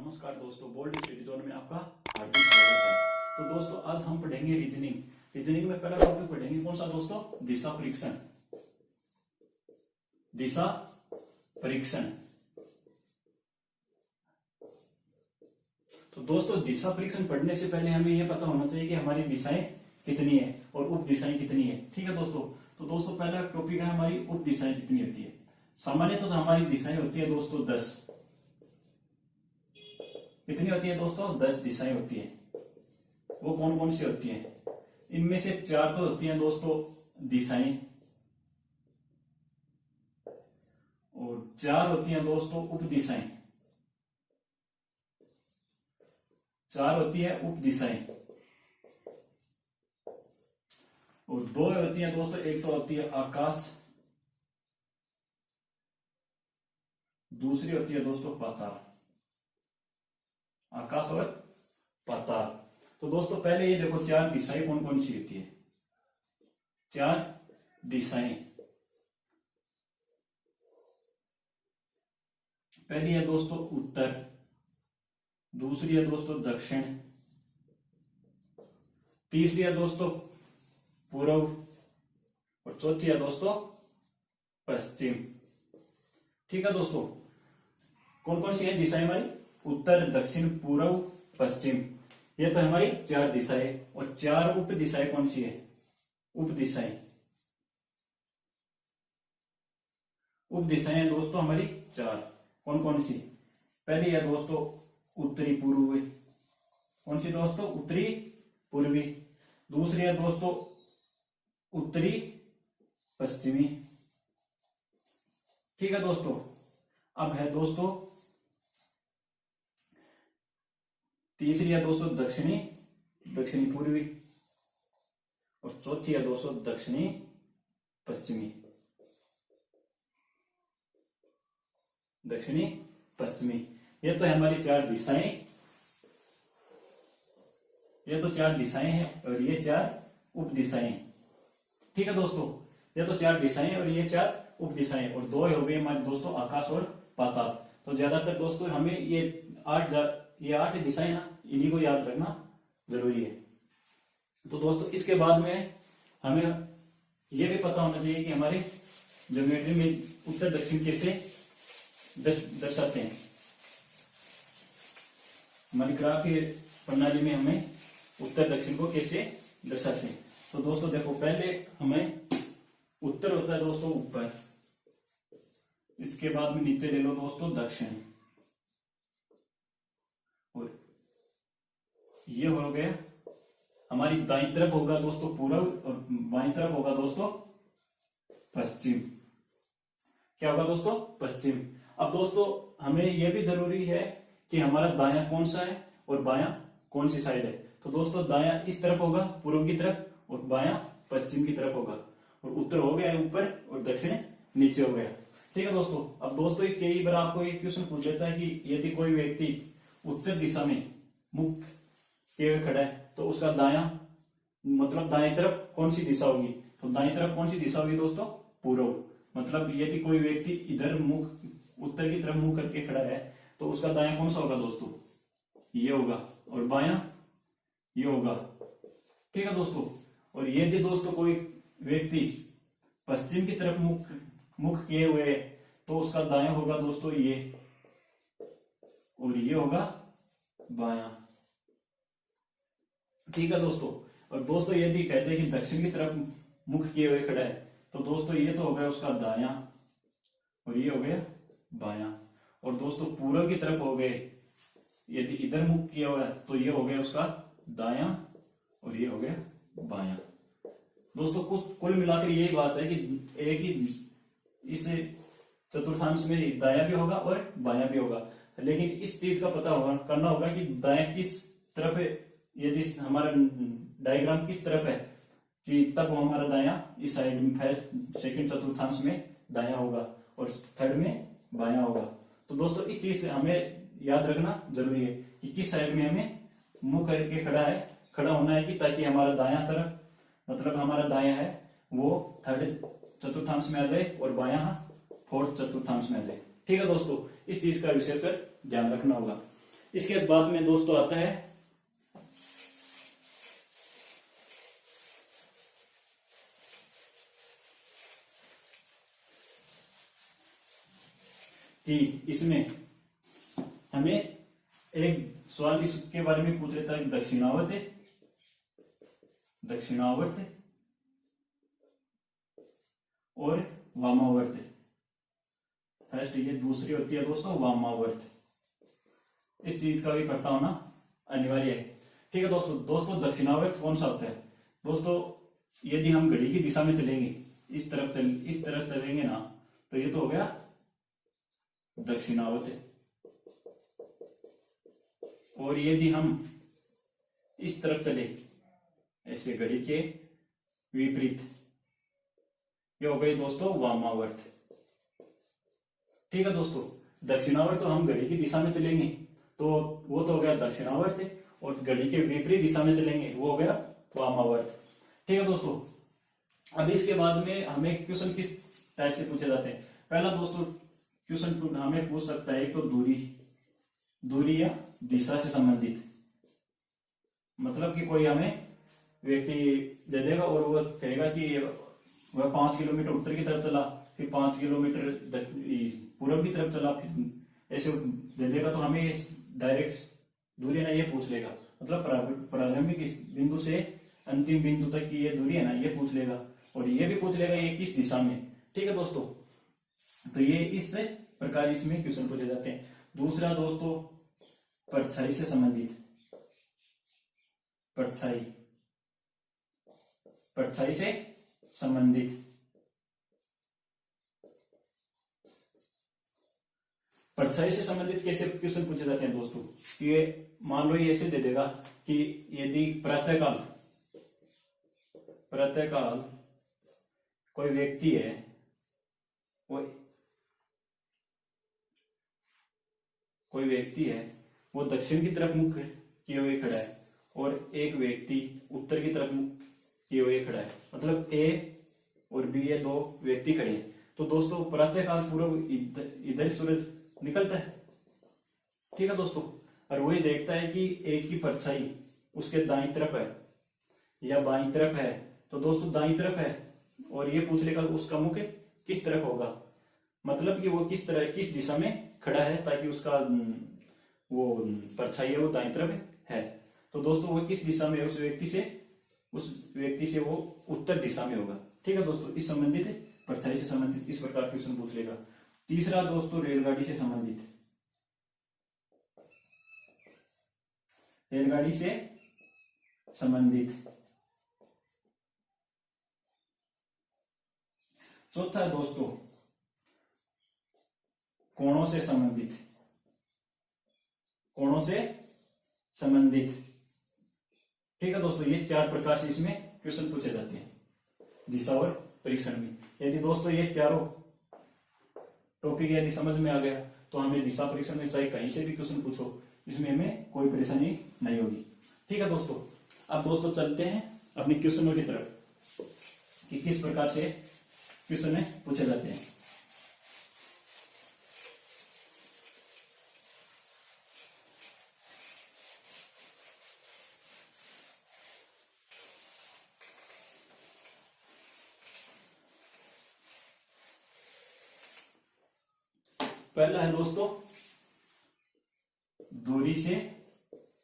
नमस्कार दोस्तों, bold study zone में आपका हार्दिक स्वागत है। तो दोस्तों आज हम पढ़ेंगे रीजनिंग में पहला टॉपिक पढ़ेंगे कौन सा दोस्तों? दिशा परीक्षण। दिशा परीक्षण। तो दोस्तों दिशा परीक्षण पढ़ने से पहले हमें यह पता होना चाहिए कि हमारी दिशाएं कितनी है और उप दिशाएं कितनी है। ठीक है दोस्तों। तो दोस्तों पहला टॉपिक है हमारी उप दिशाएं कितनी होती है। सामान्यतः तो हमारी दिशाएं होती है दोस्तों 10। कितनी होती है दोस्तों? 10 दिशाएं होती है। वो कौन कौन सी होती हैं? इनमें से 4 तो होती हैं दोस्तों दिशाएं और 4 होती हैं दोस्तों उप दिशाएं। 4 होती है उप दिशाएं और 2 होती हैं दोस्तों। एक तो होती है आकाश, दूसरी होती है दोस्तों पाताल। आकाश और पाताल। तो दोस्तों पहले ये देखो 4 दिशाएं कौन कौन सी होती है। 4 दिशाएं। पहली है दोस्तों उत्तर, दूसरी है दोस्तों दक्षिण, तीसरी है दोस्तों पूर्व और चौथी है दोस्तों पश्चिम। ठीक है दोस्तों। कौन कौन सी है दिशाएं हमारी? उत्तर, दक्षिण, पूर्व, पश्चिम। ये तो हमारी 4 दिशाएं। और 4 उप दिशाएं कौन सी है? उप दिशाएं। उप दिशाएं दोस्तों हमारी 4। कौन कौन सी? पहली है दोस्तों उत्तरी पूर्वी। कौन सी दोस्तों? उत्तरी पूर्वी। दूसरी है दोस्तों उत्तरी पश्चिमी। ठीक है दोस्तों। अब है दोस्तों तीसरी है दोस्तों दक्षिणी पूर्वी और चौथी है दोस्तों दक्षिणी पश्चिमी। दक्षिणी पश्चिमी। ये तो है हमारी 4 दिशाएं। ये तो 4 दिशाएं हैं और ये 4 उप दिशाएं। ठीक है दोस्तों। ये तो 4 दिशाएं और ये 4 उप दिशाएं और 2 हो गए हमारे दोस्तों आकाश और पाताल। तो ज्यादातर दोस्तों हमें ये 8 दिशाएं ना, इन्हीं को याद रखना जरूरी है। तो दोस्तों इसके बाद में हमें यह भी पता होना चाहिए कि हमारे ज्योमेट्री में उत्तर दक्षिण कैसे दर्शाते हैं। हमारी ग्राफीय प्रणाली में हमें उत्तर दक्षिण को कैसे दर्शाते हैं। तो दोस्तों देखो पहले हमें उत्तर होता है दोस्तों ऊपर, इसके बाद में नीचे ले लो दोस्तों दक्षिण और ये हो गया हमारी दाईं तरफ होगा दोस्तों पूर्व और बाईं तरफ होगा दोस्तों पश्चिम। क्या होगा दोस्तों? पश्चिम। अब दोस्तों हमें यह भी जरूरी है कि हमारा दायां कौन सा है और बायां कौन सी साइड है। तो दोस्तों दायां इस तरफ होगा पूर्व की तरफ और बायां पश्चिम की तरफ होगा और उत्तर हो गया ऊपर और दक्षिण नीचे हो गया। ठीक है दोस्तों। अब दोस्तों कई बार आपको एक क्वेश्चन पूछ लेता है कि यदि कोई व्यक्ति उत्तर दिशा में मुख किए हुए खड़ा है तो उसका दायां मतलब दाएं तरफ कौन सी दिशा होगी? तो दाएं तरफ कौन सी दिशा होगी दोस्तों? पूर्व। मतलब यदि कोई व्यक्ति इधर मुख उत्तर की तरफ मुंह करके खड़ा है तो उसका दायां कौन सा होगा दोस्तों? ये होगा और बायां ये होगा। ठीक है दोस्तों। और यदि दोस्तों कोई व्यक्ति पश्चिम की तरफ मुख किए हुए है तो उसका दायां होगा दोस्तों ये और ये होगा बायां। ठीक है दोस्तों। और दोस्तों यदि कहते हैं कि दक्षिण की तरफ मुख किए हुए खड़ा है तो दोस्तों ये तो हो गया उसका दायां और ये हो गया बायां। और दोस्तों पूर्व की तरफ हो गए, यदि इधर मुख किया हुआ है तो ये हो गया उसका दायां और ये हो गया बायां। दोस्तों कुल मिलाकर यही बात है कि एक ही इस चतुर्थांश में दायां भी होगा और बायां भी होगा। लेकिन इस चीज का पता करना होगा कि दायां किस तरफ है। यदि हमारा डायग्राम किस तरफ है कि तब वो हमारा दायां इस साइड में फर्स्ट सेकंड चतुर्थांश में दायां होगा और थर्ड में बायां होगा। तो दोस्तों इस चीज से हमें याद रखना जरूरी है कि किस साइड में हमें मुंह करके खड़ा होना है कि ताकि हमारा दायां तरफ मतलब हमारा दायां है वो थर्ड चतुर्थांश में आ जाए और बायां फोर्थ चतुर्थांश में आ जाए। ठीक है दोस्तों। इस चीज का विशेषकर ध्यान रखना होगा। इसके बाद में दोस्तों आता है कि इसमें हमें एक सवाल इसके बारे में पूछ लेता है, दक्षिणावर्त है, दक्षिणावर्त और वामावर्त। फर्स्ट ये, दूसरी होती है दोस्तों वामावर्त। इस चीज का भी पता होना अनिवार्य है। ठीक है दोस्तों। दोस्तों दक्षिणावर्त कौन सा होता है? दोस्तों यदि हम घड़ी की दिशा में चलेंगे, इस तरफ चलेंगे ना, तो ये तो हो गया दक्षिणावर्त। और यदि हम इस तरफ चले, ऐसे घड़ी के विपरीत, ये हो गए दोस्तों वामावर्त। ठीक है दोस्तों। दक्षिणावर्त तो हम घड़ी की दिशा में चलेंगे तो वो तो हो गया दक्षिणावर्त, और घड़ी के विपरीत दिशा में चलेंगे वो हो गया वामावर्त। ठीक है दोस्तों। अब इसके बाद में हमें क्वेश्चन किस टाइप से पूछे जाते हैं? पहला दोस्तों क्वेश्चन हमें पूछ सकता है, एक तो दूरी या दिशा से संबंधित, मतलब कि कोई हमें व्यक्ति दे देगा और वो कहेगा कि वह 5 किलोमीटर उत्तर की तरफ चला, फिर 5 किलोमीटर पूर्व की तरफ चला, फिर ऐसे दे देगा, तो हमें डायरेक्ट दूरी ना ये पूछ लेगा, मतलब प्रारंभिक बिंदु से अंतिम बिंदु तक की ये दूरी है ना, ये पूछ लेगा। और ये भी पूछ लेगा ये किस दिशा में। ठीक है दोस्तों। तो ये इस प्रकार इसमें क्वेश्चन पूछे जाते हैं। दूसरा दोस्तों परछाई से संबंधित, परछाई से संबंधित। परछाई से संबंधित कैसे क्वेश्चन पूछे जाते हैं दोस्तों? ये मान लो ये ऐसे दे देगा कि यदि प्रातःकाल कोई व्यक्ति है, वो दक्षिण की तरफ मुख किए हुए खड़ा है और एक व्यक्ति उत्तर की तरफ मुख किए हुए खड़ा है, मतलब ए और बी, ये दो व्यक्ति खड़े हैं। तो दोस्तों प्रातःकाल पूर्व इधर सूरज निकलता है। ठीक है दोस्तों। और वही देखता है कि एक की परछाई उसके दाईं तरफ है या बाईं तरफ है, तो दोस्तों दाईं तरफ है, और ये पूछ लेगा उसका मुख किस तरफ होगा, मतलब कि वो किस दिशा में खड़ा है, ताकि उसका वो परछाई है वो दाईं तरफ है। तो दोस्तों वो किस दिशा में है, उस व्यक्ति से वो उत्तर दिशा में होगा। ठीक है दोस्तों। इस संबंधित परछाई से संबंधित इस प्रकार क्वेश्चन पूछ लेगा। तीसरा दोस्तों रेलगाड़ी से संबंधित, रेलगाड़ी से संबंधित। चौथा दोस्तों कोणों से संबंधित, ठीक है दोस्तों। ये 4 प्रकार से इसमें क्वेश्चन पूछे जाते हैं दिशा और परीक्षण में। यदि दोस्तों ये चारों टॉपिक यदि समझ में आ गया तो हमें दिशा परीक्षण में चाहे कहीं से भी क्वेश्चन पूछो, इसमें हमें कोई परेशानी नहीं होगी। ठीक है दोस्तों। अब दोस्तों चलते हैं अपने क्वेश्चनों की तरफ कि किस प्रकार से क्वेश्चन पूछे जाते हैं। पहला है दोस्तों दूरी से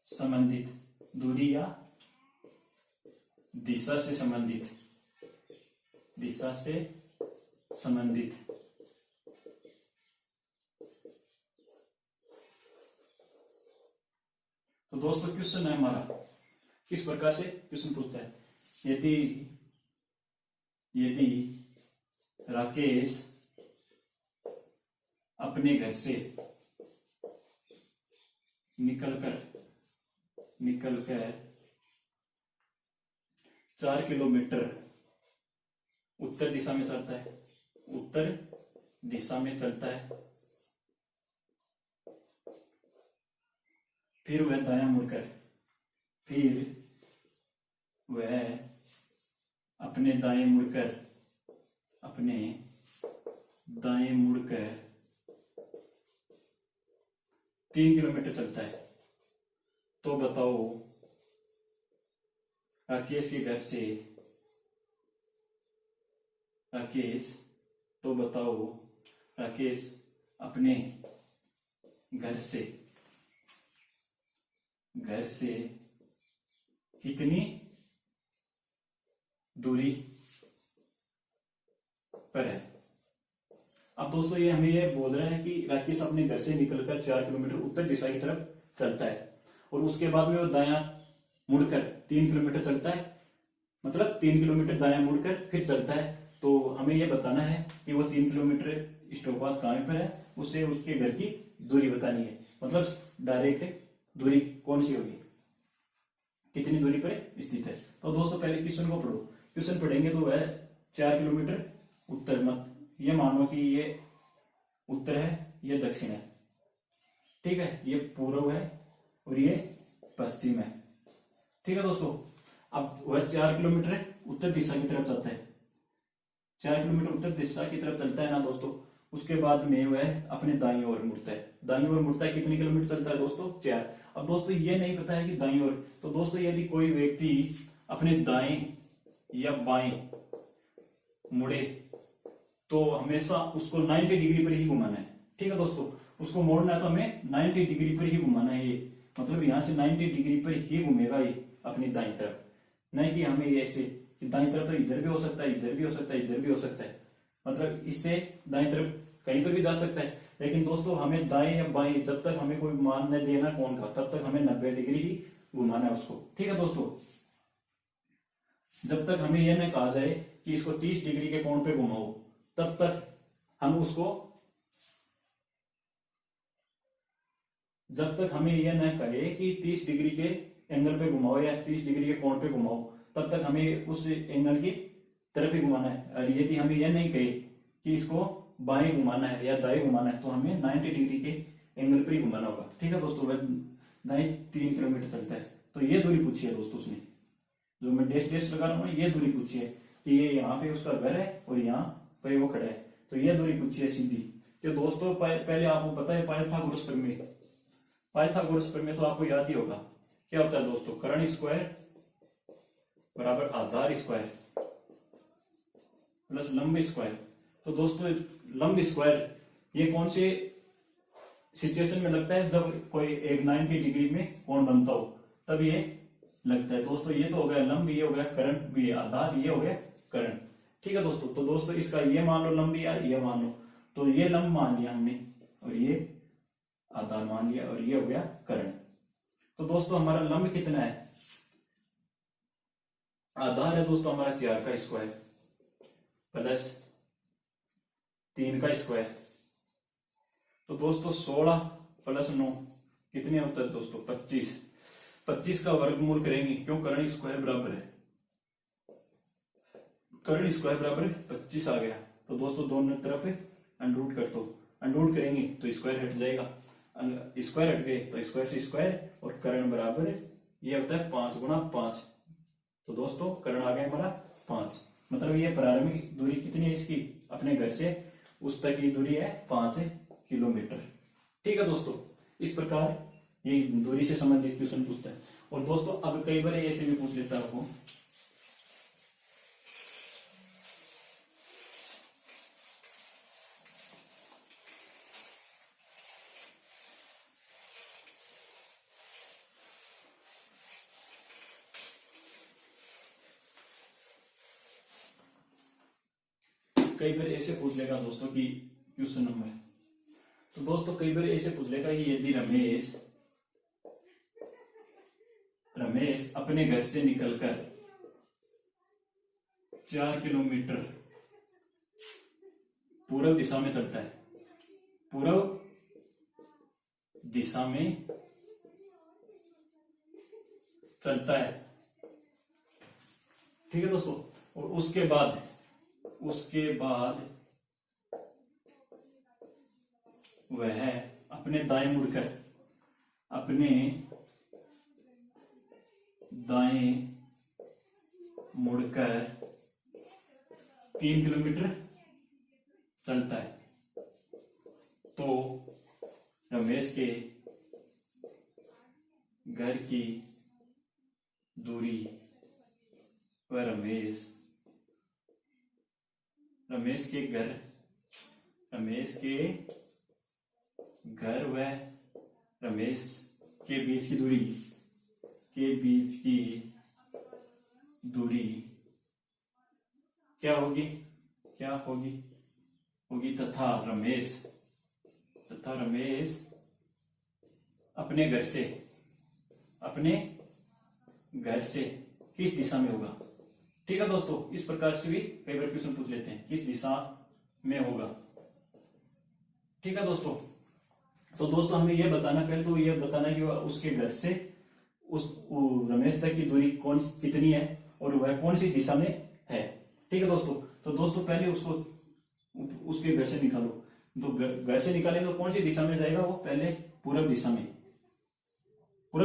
संबंधित, दूरी या दिशा से संबंधित, तो दोस्तों क्वेश्चन है हमारा किस प्रकार से क्वेश्चन पूछता है। यदि राकेश अपने घर से निकलकर 4 किलोमीटर उत्तर दिशा में चलता है, फिर वह दायां मुड़कर अपने दाएं मुड़कर 3 किलोमीटर चलता है, तो बताओ राकेश के घर से, राकेश तो बताओ राकेश अपने घर से कितनी दूरी पर है। अब दोस्तों ये हमें ये बोल रहे हैं कि राकेश अपने घर से निकलकर 4 किलोमीटर उत्तर दिशा की तरफ चलता है और उसके बाद में वो दायां मुड़कर 3 किलोमीटर चलता है, मतलब 3 किलोमीटर दायां मुड़कर फिर चलता है। तो हमें यह बताना है कि वो 3 किलोमीटर स्टॉपवॉच कहाँ पर है, उससे उसके घर की दूरी बतानी है, मतलब डायरेक्ट दूरी कौन सी होगी, कितनी दूरी पर स्थित है। तो दोस्तों पहले क्वेश्चन को पढ़ो। क्वेश्चन पढ़ेंगे तो वह 4 किलोमीटर उत्तर, मत ये मानो कि ये उत्तर है, ये दक्षिण है, ठीक है, ये पूर्व है और ये पश्चिम है, ठीक है दोस्तों। अब वह 4 किलोमीटर उत्तर दिशा की तरफ चलता है, 4 किलोमीटर उत्तर दिशा की तरफ चलता है ना दोस्तों। उसके बाद में वह अपने दाईं ओर मुड़ता है, दाईं ओर मुड़ता है, कितने किलोमीटर चलता है दोस्तों, 4। अब दोस्तों ये नहीं पता है कि दाईं ओर, तो दोस्तों यदि कोई व्यक्ति अपने दाएं या बाएं मुड़े तो हमेशा उसको 90 डिग्री पर ही घुमाना है, ठीक है दोस्तों। उसको मोड़ना है तो हमें 90 डिग्री पर ही घुमाना है, ये मतलब यहां से 90 डिग्री पर ही घूमेगा ये अपनी दाईं तरफ, नहीं कि हमें ये ऐसे कि दाईं तरफ तो इधर भी हो सकता है, इधर भी हो सकता है, इधर भी हो सकता है, मतलब इससे दाईं तरफ कहीं पर भी जा सकता है। लेकिन दोस्तों हमें दाएं या बाएं जब तक हमें कोई मान न देना कौन का, तब तक हमें 90 डिग्री ही घुमाना है उसको, ठीक है दोस्तों। जब तक हमें यह न कहा जाए कि इसको 30 डिग्री के कोण पे घुमाओ, तब तक हम उसको, जब तक हमें यह न कहे कि 30 डिग्री के एंगल पे घुमाओ या 30 डिग्री के कोण पे घुमाओ, तब तक हमें उस एंगल की तरफ ही घुमाना है। और यदि हमें यह नहीं कहे कि इसको बाएं घुमाना है या दाएं घुमाना है, तो हमें 90 डिग्री के एंगल पर ही घुमाना होगा, ठीक है दोस्तों। वह दाएं 3 किलोमीटर चलता है, तो ये दूरी पूछी है दोस्तों उसने, जो मैं डैश डैश लगा रहा हूँ ये दूरी पूछी है कि ये यहाँ पे उसका घर है और यहाँ पे वो खड़ा है, तो ये दूरी पूछी है सीधी। तो दोस्तों पहले आपको पता है पाइथागोरस प्रमेय, पाइथागोरस प्रमेय तो आपको याद ही होगा, क्या होता है दोस्तों, कर्ण स्क्वायर बराबर आधार स्क्वायर प्लस लंब स्क्वायर। तो दोस्तों लंब स्क्वायर ये कौन से सिचुएशन में लगता है, जब कोई एक 90 डिग्री में कोण बनता हो तब ये लगता है दोस्तों। ये तो हो गया लंब, ये हो गया कर्ण, भी आधार, ये हो गया कर्ण, ठीक है दोस्तों। तो दोस्तों इसका ये मान लो लंब या ये मान लो, तो ये लंब मान लिया हमने और ये आधार मान लिया और ये हो गया कर्ण। तो दोस्तों हमारा लंब कितना है, आधार है दोस्तों हमारा 4 का स्क्वायर प्लस 3 का स्क्वायर, तो दोस्तों 16 प्लस 9 कितने होता है दोस्तों, 25। 25 का वर्गमूल करेंगे, क्यों, कर्ण स्क्वायर बराबर है, कर्ण स्क्वायर बराबर 25 आ गया। तो दोस्तों दोनों तरफ अंडरूट कर दो, अंडरूट करेंगे तो स्क्वायर हट जाएगा, स्क्वायर हट गए तो स्क्वायर से स्क्वायर, और कर्ण बराबर ये होता है 5 गुणा 5। तो दोस्तों कर्ण आ गया हमारा 5, मतलब ये प्रारंभिक दूरी कितनी है इसकी, अपने घर से उस तक की दूरी है 5 किलोमीटर, ठीक है दोस्तों। इस प्रकार ये दूरी से संबंधित क्वेश्चन पूछता है। और दोस्तों अब कई बार ऐसे भी पूछ लेता है आपको, कई बार ऐसे पूछ लेगा दोस्तों कि क्वेश्चन नंबर, तो दोस्तों कई बार ऐसे पूछ लेगा कि यदि रमेश अपने घर से निकलकर 4 किलोमीटर पूर्व दिशा में चलता है, पूर्व दिशा में चलता है, ठीक है दोस्तों। और उसके बाद वह अपने दाएं मुड़कर 3 किलोमीटर चलता है, तो रमेश के घर की दूरी व रमेश के घर व रमेश के बीच की दूरी क्या होगी तथा रमेश अपने घर से किस दिशा में होगा। ठीक है दोस्तों, इस प्रकार से भी कई बार क्वेश्चन पूछ लेते हैं, किस दिशा में होगा। ठीक है दोस्तों, तो दोस्तों हमें यह बताना, पहले तो यह बताना कि उसके घर से उस रमेश तक की दूरी कितनी है और वह कौन सी दिशा में है। ठीक है दोस्तों, तो दोस्तों पहले उसके घर से निकालो। तो घर से निकालेंगे तो कौन सी दिशा में जाएगा वो, पहले पूर्व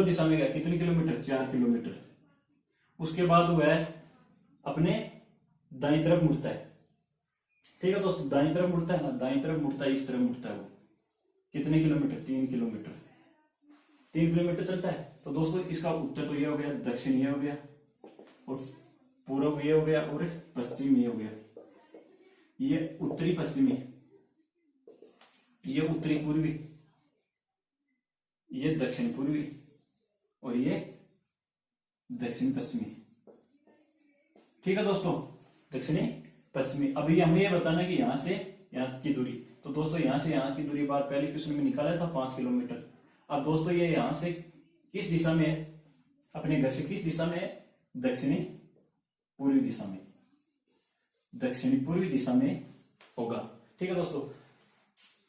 दिशा में गया, कितने किलोमीटर, 4 किलोमीटर। उसके बाद वह अपने दाईं तरफ मुड़ता है। ठीक है दोस्तों, दाईं तरफ मुड़ता है ना, दाईं तरफ मुड़ता है, इस तरफ मुड़ता है वो, कितने किलोमीटर, 3 किलोमीटर चलता है। तो दोस्तों इसका उत्तर तो ये हो गया, दक्षिण ये हो गया, और पूर्व ये हो गया, और पश्चिम ये हो गया। ये उत्तरी पश्चिमी, ये उत्तरी पूर्वी, ये दक्षिण पूर्वी, और ये दक्षिण पश्चिमी। ठीक है दोस्तों, दक्षिणी पश्चिमी। अभी हमें यह बताना है कि यहां से यहां की दूरी, तो दोस्तों यहां से यहां की दूरी बार पहले क्वेश्चन में निकाला था 5 किलोमीटर। अब दोस्तों ये यहां से किस दिशा में है, अपने घर से किस दिशा में है, दक्षिणी पूर्वी दिशा में होगा। ठीक है दोस्तों,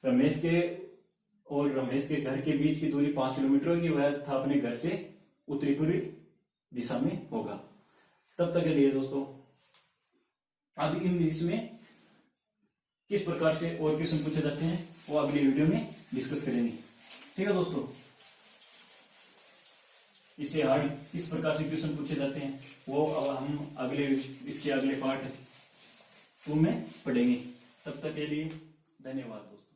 रमेश के घर के बीच की दूरी 5 किलोमीटर होगी, वह था अपने घर से उत्तरी पूर्वी दिशा में होगा। तब तक के लिए दोस्तों अब इसमें किस प्रकार से और क्वेश्चन पूछे जाते हैं वो अगली वीडियो में डिस्कस करेंगे। ठीक है दोस्तों, इससे हार्ड किस प्रकार से क्वेश्चन पूछे जाते हैं वो अब हम इसके अगले पार्ट 2 में पढ़ेंगे। तब तक के लिए धन्यवाद दोस्तों।